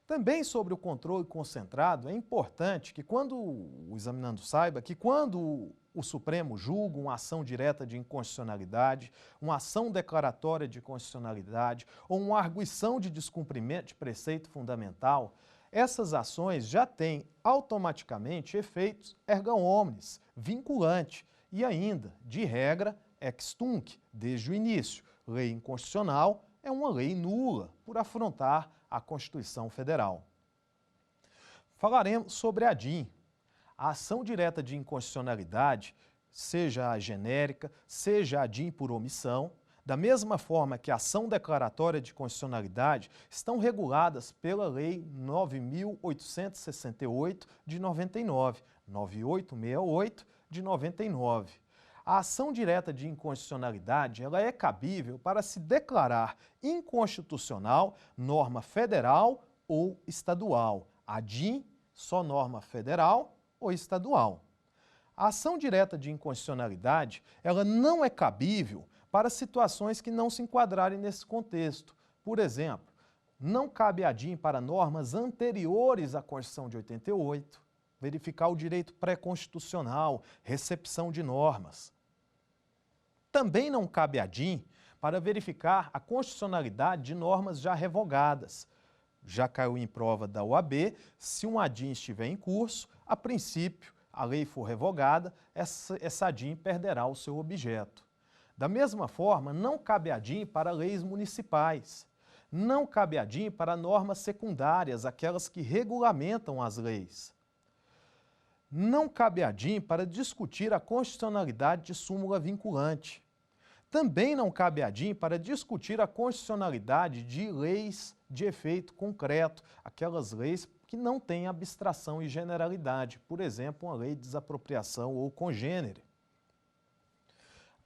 Também sobre o controle concentrado, é importante que quando o examinando saiba que quando o Supremo julga uma ação direta de inconstitucionalidade, uma ação declaratória de constitucionalidade ou uma arguição de descumprimento de preceito fundamental, essas ações já têm automaticamente efeitos erga omnes, vinculante e ainda, de regra, ex tunc, desde o início. Lei inconstitucional é uma lei nula por afrontar a Constituição Federal. Falaremos sobre a ADIM. A ação direta de inconstitucionalidade, seja a genérica, seja a ADIM por omissão, da mesma forma que a ação declaratória de constitucionalidade, estão reguladas pela Lei 9.868 de 99, 9868 de 99. A ação direta de inconstitucionalidade ela é cabível para se declarar inconstitucional norma federal ou estadual. A DIN, só norma federal ou estadual. A ação direta de inconstitucionalidade ela não é cabível para situações que não se enquadrarem nesse contexto. Por exemplo, não cabe a DIN para normas anteriores à Constituição de 88, verificar o direito pré-constitucional, recepção de normas. Também não cabe a DIN para verificar a constitucionalidade de normas já revogadas. Já caiu em prova da OAB, se uma DIN estiver em curso, a princípio, a lei for revogada, essa DIN perderá o seu objeto. Da mesma forma, não cabe a DIN para leis municipais. Não cabe a DIN para normas secundárias, aquelas que regulamentam as leis. Não cabe a DIN para discutir a constitucionalidade de súmula vinculante. Também não cabe a DIN para discutir a constitucionalidade de leis de efeito concreto, aquelas leis que não têm abstração e generalidade, por exemplo, uma lei de desapropriação ou congênere.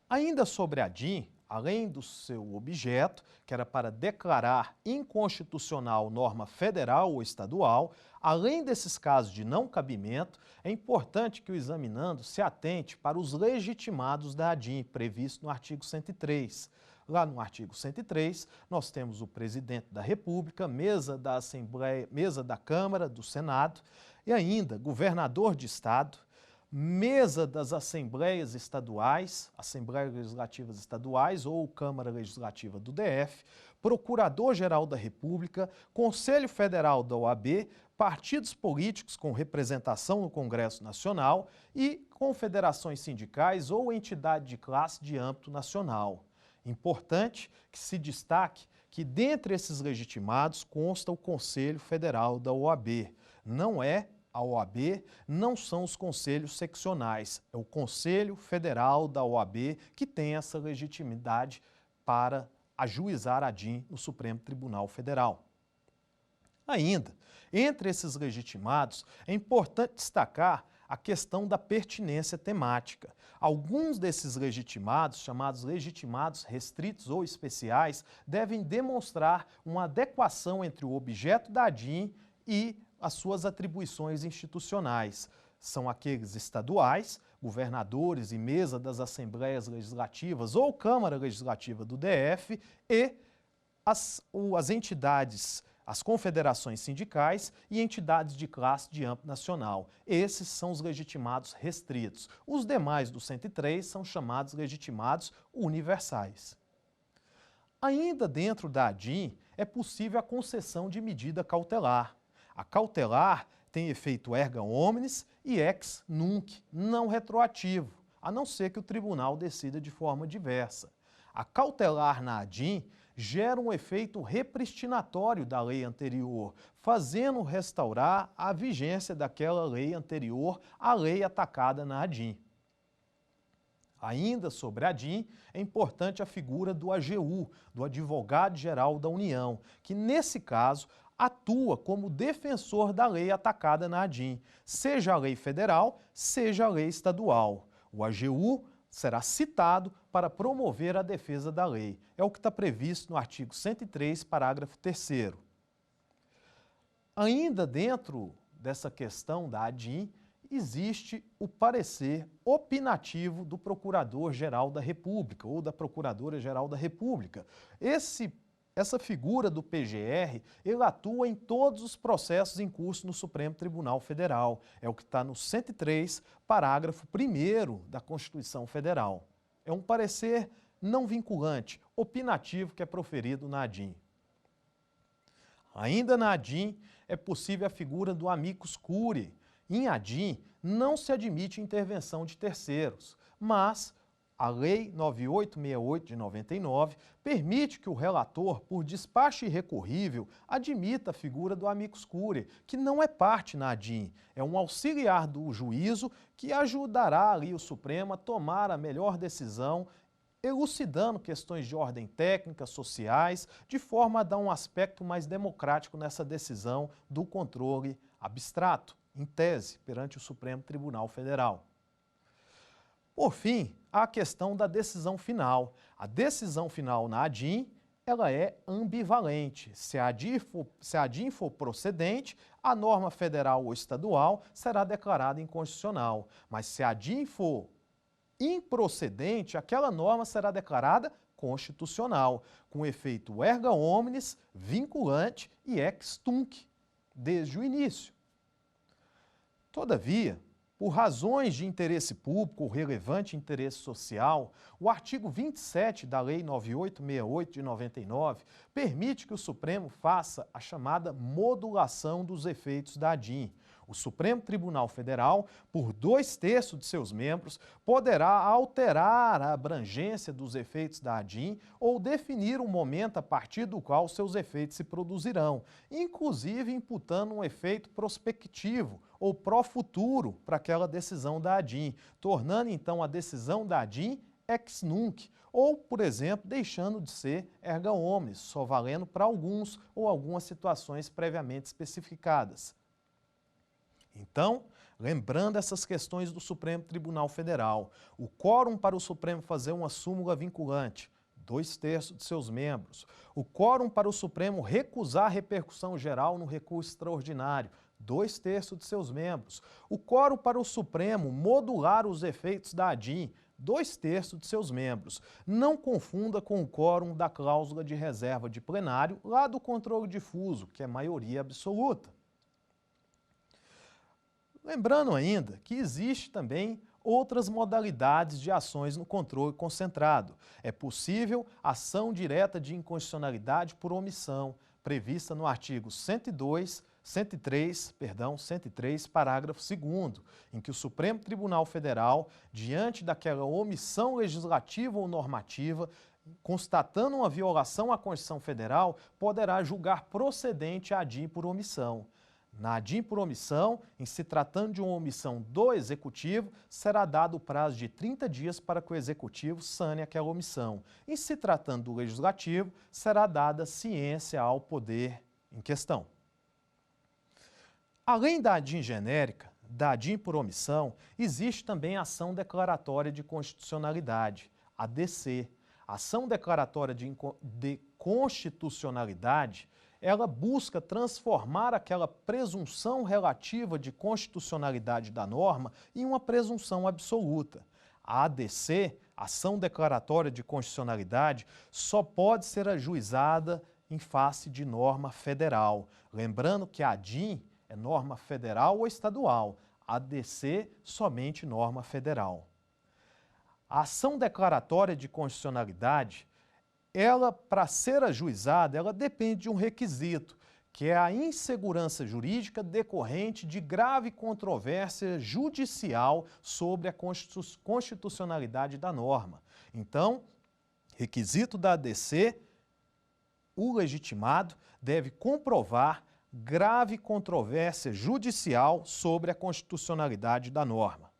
Ainda sobre a DIN, além do seu objeto, que era para declarar inconstitucional norma federal ou estadual, além desses casos de não cabimento, é importante que o examinando se atente para os legitimados da DIN, previsto no artigo 103. Lá no artigo 103, nós temos o presidente da República, mesa da Assembleia, mesa da Câmara, do Senado, e ainda governador de Estado, mesa das Assembleias Estaduais, Assembleias Legislativas Estaduais ou Câmara Legislativa do DF, Procurador-Geral da República, Conselho Federal da OAB, partidos políticos com representação no Congresso Nacional e confederações sindicais ou entidade de classe de âmbito nacional. Importante que se destaque que dentre esses legitimados consta o Conselho Federal da OAB. Não é a OAB, não são os conselhos seccionais, é o Conselho Federal da OAB que tem essa legitimidade para ajuizar a DIN no Supremo Tribunal Federal. Ainda, entre esses legitimados, é importante destacar a questão da pertinência temática. Alguns desses legitimados, chamados legitimados restritos ou especiais, devem demonstrar uma adequação entre o objeto da DIN e as suas atribuições institucionais. São aqueles estaduais, governadores e mesa das Assembleias Legislativas ou Câmara Legislativa do DF e as entidades, as confederações sindicais e entidades de classe de âmbito nacional. Esses são os legitimados restritos. Os demais do 103 são chamados legitimados universais. Ainda dentro da DIN é possível a concessão de medida cautelar. A cautelar tem efeito erga omnes e ex nunc, não retroativo, a não ser que o tribunal decida de forma diversa. A cautelar na DIN gera um efeito repristinatório da lei anterior, fazendo restaurar a vigência daquela lei anterior à lei atacada na DIN. Ainda sobre a DIN, é importante a figura do AGU, do Advogado-Geral da União, que nesse caso atua como defensor da lei atacada na DIN, seja a lei federal, seja a lei estadual. O AGU será citado para promover a defesa da lei. É o que está previsto no artigo 103, parágrafo 3º. Ainda dentro dessa questão da DIN, existe o parecer opinativo do Procurador-Geral da República ou da Procuradora-Geral da República. Essa figura do PGR, ele atua em todos os processos em curso no Supremo Tribunal Federal. É o que está no 103, parágrafo 1º da Constituição Federal. É um parecer não vinculante, opinativo que é proferido na DIN. Ainda na DIN, é possível a figura do amicus curiae. Em ADIM, não se admite intervenção de terceiros, mas a Lei 9868 de 99 permite que o relator, por despacho irrecorrível, admita a figura do amicus curiae, que não é parte na ADIM, é um auxiliar do juízo que ajudará ali o Supremo a tomar a melhor decisão, elucidando questões de ordem técnica, sociais, de forma a dar um aspecto mais democrático nessa decisão do controle abstrato, em tese, perante o Supremo Tribunal Federal. Por fim, há a questão da decisão final. A decisão final na ADIM, ela é ambivalente. Se a ADIM for procedente, a norma federal ou estadual será declarada inconstitucional. Mas se a ADIM for improcedente, aquela norma será declarada constitucional, com efeito erga omnes, vinculante e ex tunc, desde o início. Todavia, por razões de interesse público ou relevante interesse social, o artigo 27 da Lei 9868 de 99 permite que o Supremo faça a chamada modulação dos efeitos da ADIM. O Supremo Tribunal Federal, por 2/3 de seus membros, poderá alterar a abrangência dos efeitos da ADIM ou definir um momento a partir do qual seus efeitos se produzirão, inclusive imputando um efeito prospectivo ou pró-futuro para aquela decisão da ADIM, tornando então a decisão da ADIM ex nunc, ou, por exemplo, deixando de ser erga omnes, só valendo para alguns ou algumas situações previamente especificadas. Então, lembrando essas questões do Supremo Tribunal Federal, o quórum para o Supremo fazer uma súmula vinculante, 2/3 de seus membros. O quórum para o Supremo recusar repercussão geral no recurso extraordinário, 2/3 de seus membros. O quórum para o Supremo modular os efeitos da ADIM, 2/3 de seus membros. Não confunda com o quórum da cláusula de reserva de plenário, lá do controle difuso, que é maioria absoluta. Lembrando ainda que existe também outras modalidades de ações no controle concentrado. É possível ação direta de inconstitucionalidade por omissão, prevista no artigo 103, parágrafo 2º, em que o Supremo Tribunal Federal, diante daquela omissão legislativa ou normativa, constatando uma violação à Constituição Federal, poderá julgar procedente a ADIM por omissão. Na ADIM por omissão, em se tratando de uma omissão do Executivo, será dado o prazo de 30 dias para que o Executivo sane aquela omissão. Em se tratando do Legislativo, será dada ciência ao poder em questão. Além da ADIM genérica, da ADIM por omissão, existe também a ação declaratória de constitucionalidade, ADC. A ação declaratória de constitucionalidade, ela busca transformar aquela presunção relativa de constitucionalidade da norma em uma presunção absoluta. A ADC, ação declaratória de constitucionalidade, só pode ser ajuizada em face de norma federal. Lembrando que a ADIM é norma federal ou estadual, a ADC somente norma federal. A ação declaratória de constitucionalidade, ela, para ser ajuizada, ela depende de um requisito, que é a insegurança jurídica decorrente de grave controvérsia judicial sobre a constitucionalidade da norma. Então, requisito da ADC, o legitimado deve comprovar grave controvérsia judicial sobre a constitucionalidade da norma.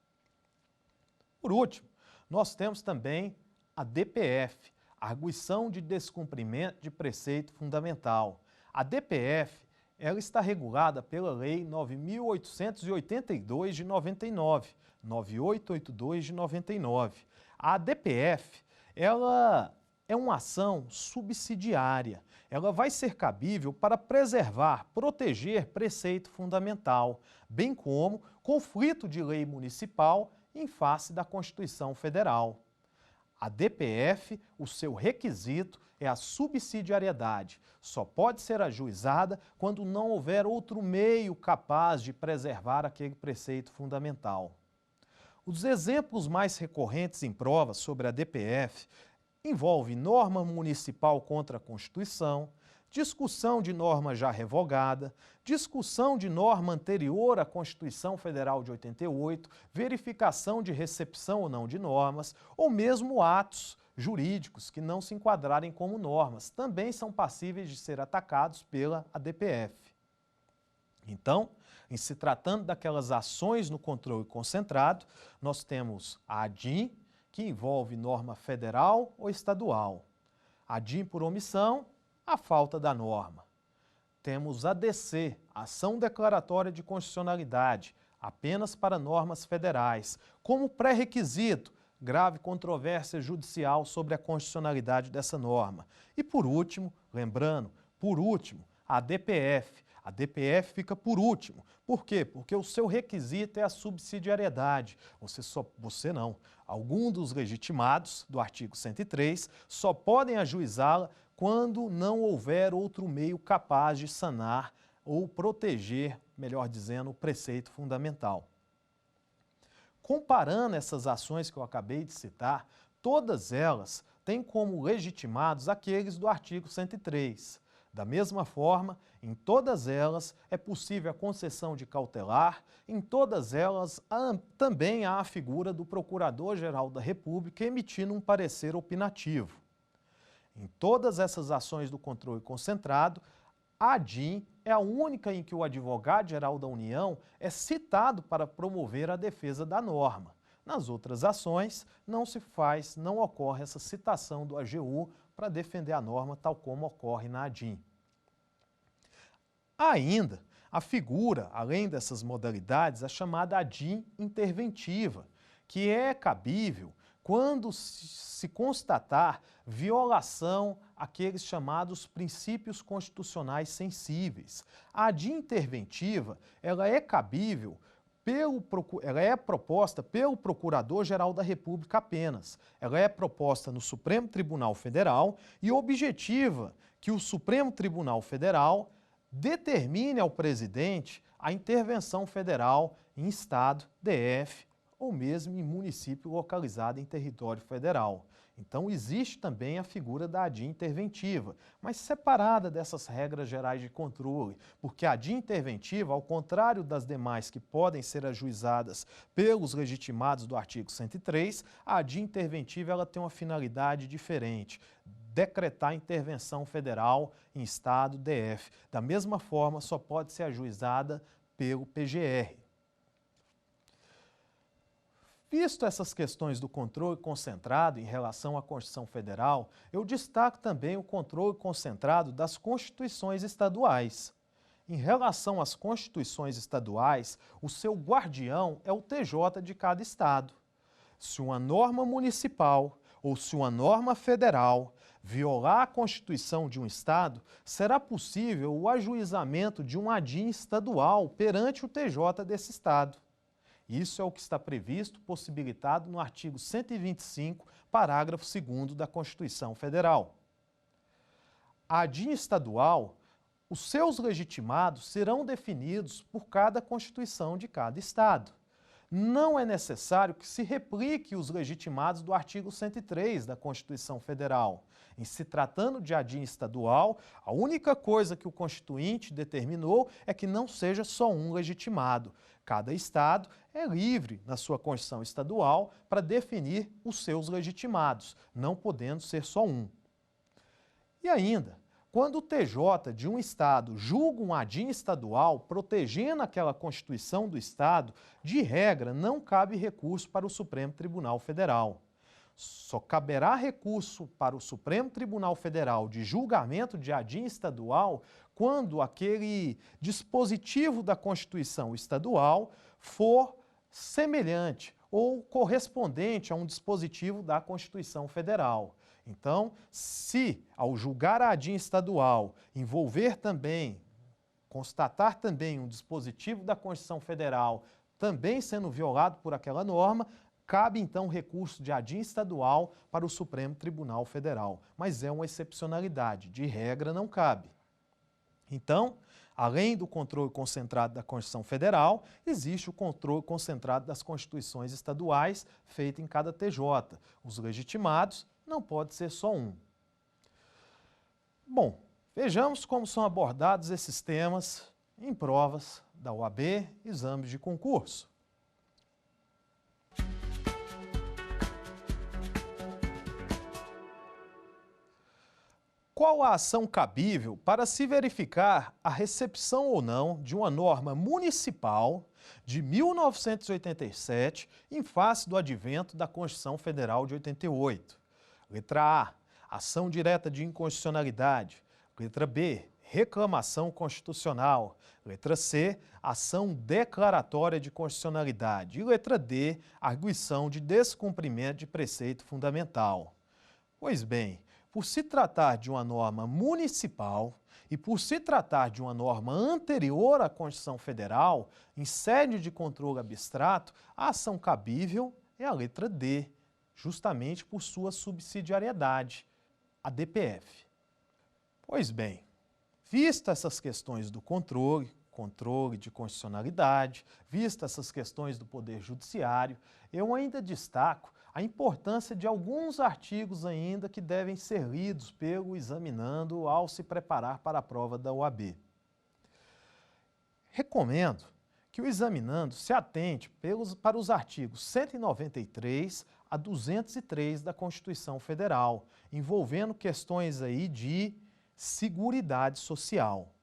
Por último, nós temos também a DPF, Arguição de Descumprimento de Preceito Fundamental. A DPF, ela está regulada pela Lei 9.882 de 99, 9882 de 99. A DPF, ela é uma ação subsidiária. Ela vai ser cabível para preservar, proteger preceito fundamental, bem como conflito de lei municipal em face da Constituição Federal. A DPF, o seu requisito é a subsidiariedade. Só pode ser ajuizada quando não houver outro meio capaz de preservar aquele preceito fundamental. Os exemplos mais recorrentes em provas sobre a DPF envolvem norma municipal contra a Constituição, discussão de norma já revogada, discussão de norma anterior à Constituição Federal de 88, verificação de recepção ou não de normas, ou mesmo atos jurídicos que não se enquadrarem como normas, também são passíveis de ser atacados pela ADPF. Então, em se tratando daquelas ações no controle concentrado, nós temos a ADIM, que envolve norma federal ou estadual. A ADIM por omissão, a falta da norma. Temos a ADC, Ação Declaratória de Constitucionalidade, apenas para normas federais. Como pré-requisito, grave controvérsia judicial sobre a constitucionalidade dessa norma. E por último, lembrando, a DPF. A DPF fica por último. Por quê? Porque o seu requisito é a subsidiariedade. Algum dos legitimados do artigo 103 só podem ajuizá-la quando não houver outro meio capaz de sanar ou proteger, melhor dizendo, o preceito fundamental. Comparando essas ações que eu acabei de citar, todas elas têm como legitimados aqueles do artigo 103. Da mesma forma, em todas elas é possível a concessão de cautelar, em todas elas também há a figura do Procurador-Geral da República emitindo um parecer opinativo. Em todas essas ações do controle concentrado, a ADIM é a única em que o advogado-geral da União é citado para promover a defesa da norma. Nas outras ações, não ocorre essa citação do AGU para defender a norma, tal como ocorre na ADIM. Ainda, a figura, além dessas modalidades, a chamada ADIM interventiva, que é cabível quando se constatar violação àqueles chamados princípios constitucionais sensíveis. A ADIM interventiva, ela é cabível, ela é proposta pelo Procurador-Geral da República apenas. Ela é proposta no Supremo Tribunal Federal e objetiva que o Supremo Tribunal Federal determine ao presidente a intervenção federal em Estado, DF, ou mesmo em município localizado em território federal. Então, existe também a figura da ADIM interventiva, mas separada dessas regras gerais de controle, porque a ADIM interventiva, ao contrário das demais que podem ser ajuizadas pelos legitimados do artigo 103, a ADIM interventiva ela tem uma finalidade diferente: decretar intervenção federal em Estado, DF. Da mesma forma, só pode ser ajuizada pelo PGR. Visto essas questões do controle concentrado em relação à Constituição Federal, eu destaco também o controle concentrado das constituições estaduais. Em relação às constituições estaduais, o seu guardião é o TJ de cada estado. Se uma norma municipal ou se uma norma federal violar a Constituição de um estado, será possível o ajuizamento de um ADIM estadual perante o TJ desse estado. Isso é o que está previsto, possibilitado no artigo 125, parágrafo 2º da Constituição Federal. A ADIM estadual, os seus legitimados serão definidos por cada Constituição de cada estado. Não é necessário que se replique os legitimados do artigo 103 da Constituição Federal. Em se tratando de ADIM estadual, a única coisa que o Constituinte determinou é que não seja só um legitimado. Cada estado é livre, na sua Constituição estadual, para definir os seus legitimados, não podendo ser só um. E ainda, quando o TJ de um estado julga um ADIM estadual protegendo aquela Constituição do estado, de regra não cabe recurso para o Supremo Tribunal Federal. Só caberá recurso para o Supremo Tribunal Federal de julgamento de ADIM estadual quando aquele dispositivo da Constituição estadual for semelhante ou correspondente a um dispositivo da Constituição Federal. Então, se ao julgar a ADIM estadual constatar também um dispositivo da Constituição Federal também sendo violado por aquela norma, cabe então recurso de ADIM estadual para o Supremo Tribunal Federal. Mas é uma excepcionalidade, de regra não cabe. Então, além do controle concentrado da Constituição Federal, existe o controle concentrado das constituições estaduais feito em cada TJ. Os legitimados não pode ser só um. Bom, vejamos como são abordados esses temas em provas da OAB, exames de concurso. Qual a ação cabível para se verificar a recepção ou não de uma norma municipal de 1987 em face do advento da Constituição Federal de 88? Letra A, ação direta de inconstitucionalidade. Letra B, reclamação constitucional. Letra C, ação declaratória de constitucionalidade. E letra D, arguição de descumprimento de preceito fundamental. Pois bem, por se tratar de uma norma municipal e por se tratar de uma norma anterior à Constituição Federal, em sede de controle abstrato, a ação cabível é a letra D, justamente por sua subsidiariedade, a DPF. Pois bem, vistas essas questões do controle de constitucionalidade, vistas essas questões do Poder Judiciário, eu ainda destaco a importância de alguns artigos ainda que devem ser lidos pelo examinando ao se preparar para a prova da OAB. Recomendo que o examinando se atente para os artigos 193 a 203 da Constituição Federal, envolvendo questões aí de seguridade social.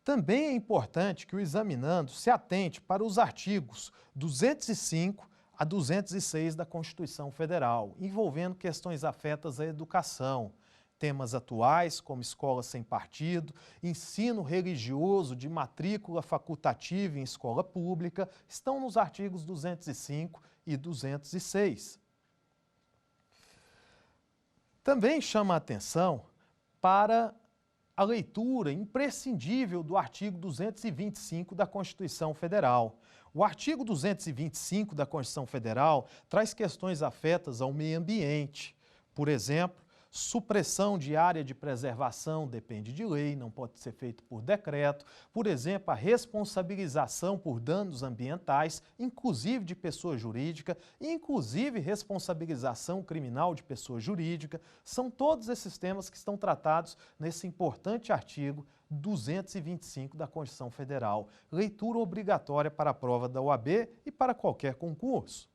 Também é importante que o examinando se atente para os artigos 205 a 206 da Constituição Federal, envolvendo questões afetas à educação, temas atuais como escola sem partido, ensino religioso de matrícula facultativa em escola pública, estão nos artigos 205 e 206. Também chama a atenção para a leitura imprescindível do artigo 225 da Constituição Federal. O artigo 225 da Constituição Federal traz questões afetas ao meio ambiente. Por exemplo, supressão de área de preservação depende de lei, não pode ser feito por decreto. Por exemplo, a responsabilização por danos ambientais, inclusive de pessoa jurídica, inclusive responsabilização criminal de pessoa jurídica. São todos esses temas que estão tratados nesse importante artigo 225 da Constituição Federal. Leitura obrigatória para a prova da OAB e para qualquer concurso.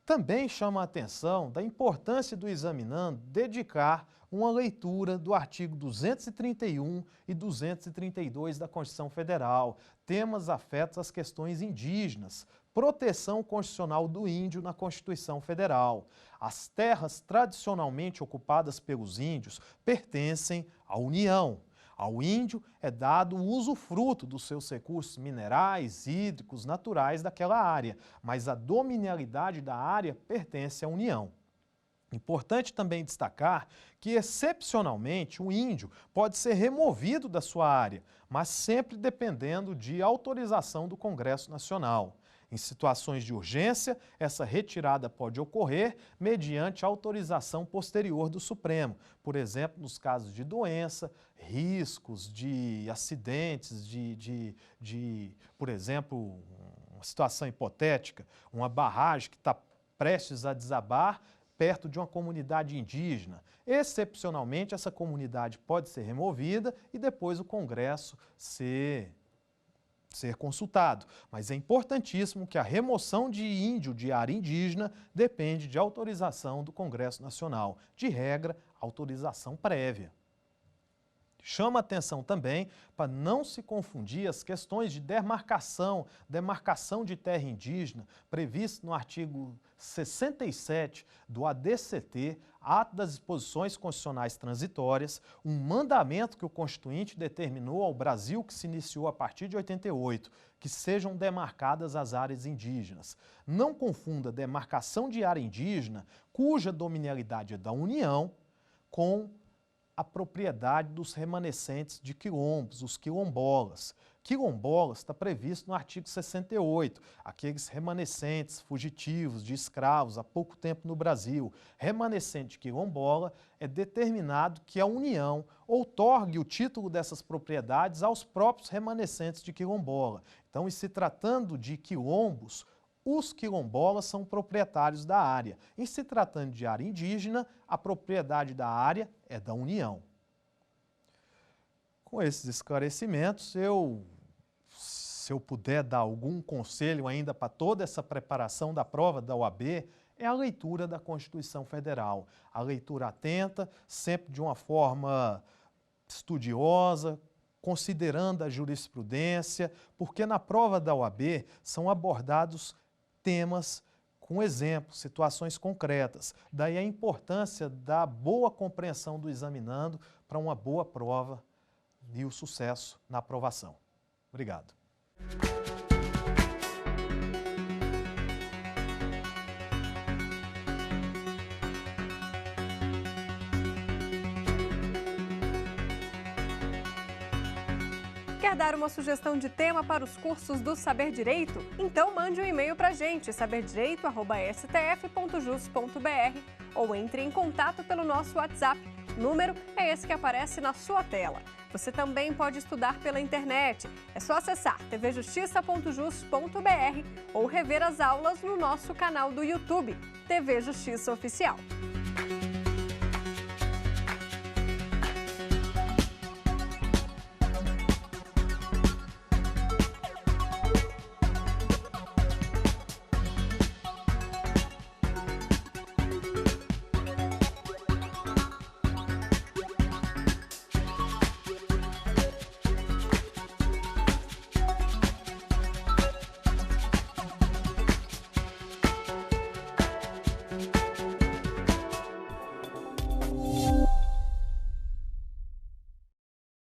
Também chama a atenção da importância do examinando dedicar uma leitura do artigo 231 e 232 da Constituição Federal, temas afetos às questões indígenas, proteção constitucional do índio na Constituição Federal. As terras tradicionalmente ocupadas pelos índios pertencem à União. Ao índio é dado o usufruto dos seus recursos minerais, hídricos, naturais daquela área, mas a dominialidade da área pertence à União. Importante também destacar que, excepcionalmente, o índio pode ser removido da sua área, mas sempre dependendo de autorização do Congresso Nacional. Em situações de urgência, essa retirada pode ocorrer mediante autorização posterior do Supremo, por exemplo, nos casos de doença, riscos de acidentes, por exemplo, uma situação hipotética, uma barragem que está prestes a desabar perto de uma comunidade indígena. Excepcionalmente, essa comunidade pode ser removida e depois o Congresso ser consultado, mas é importantíssimo que a remoção de índio de área indígena depende de autorização do Congresso Nacional, de regra, autorização prévia. Chama atenção também para não se confundir as questões de demarcação de terra indígena, previsto no artigo 67 do ADCT, Ato das Disposições Constitucionais Transitórias, um mandamento que o Constituinte determinou ao Brasil que se iniciou a partir de 88, que sejam demarcadas as áreas indígenas. Não confunda demarcação de área indígena, cuja dominialidade é da União, com a propriedade dos remanescentes de quilombos, os quilombolas. Quilombolas está previsto no artigo 68, aqueles remanescentes fugitivos de escravos há pouco tempo no Brasil. Remanescente quilombola é determinado que a União outorgue o título dessas propriedades aos próprios remanescentes de quilombola. Então, se tratando de quilombos, os quilombolas são proprietários da área. Em se tratando de área indígena, a propriedade da área é da União. Com esses esclarecimentos, se eu puder dar algum conselho ainda para toda essa preparação da prova da OAB, é a leitura da Constituição Federal. A leitura atenta, sempre de uma forma estudiosa, considerando a jurisprudência, porque na prova da OAB são abordados temas com exemplos, situações concretas. Daí a importância da boa compreensão do examinando para uma boa prova e o sucesso na aprovação. Obrigado. Quer dar uma sugestão de tema para os cursos do Saber Direito? Então mande um e-mail para a gente, saberdireito@stf.jus.br, ou entre em contato pelo nosso WhatsApp. O número é esse que aparece na sua tela. Você também pode estudar pela internet. É só acessar tvjustiça.jus.br ou rever as aulas no nosso canal do YouTube, TV Justiça Oficial.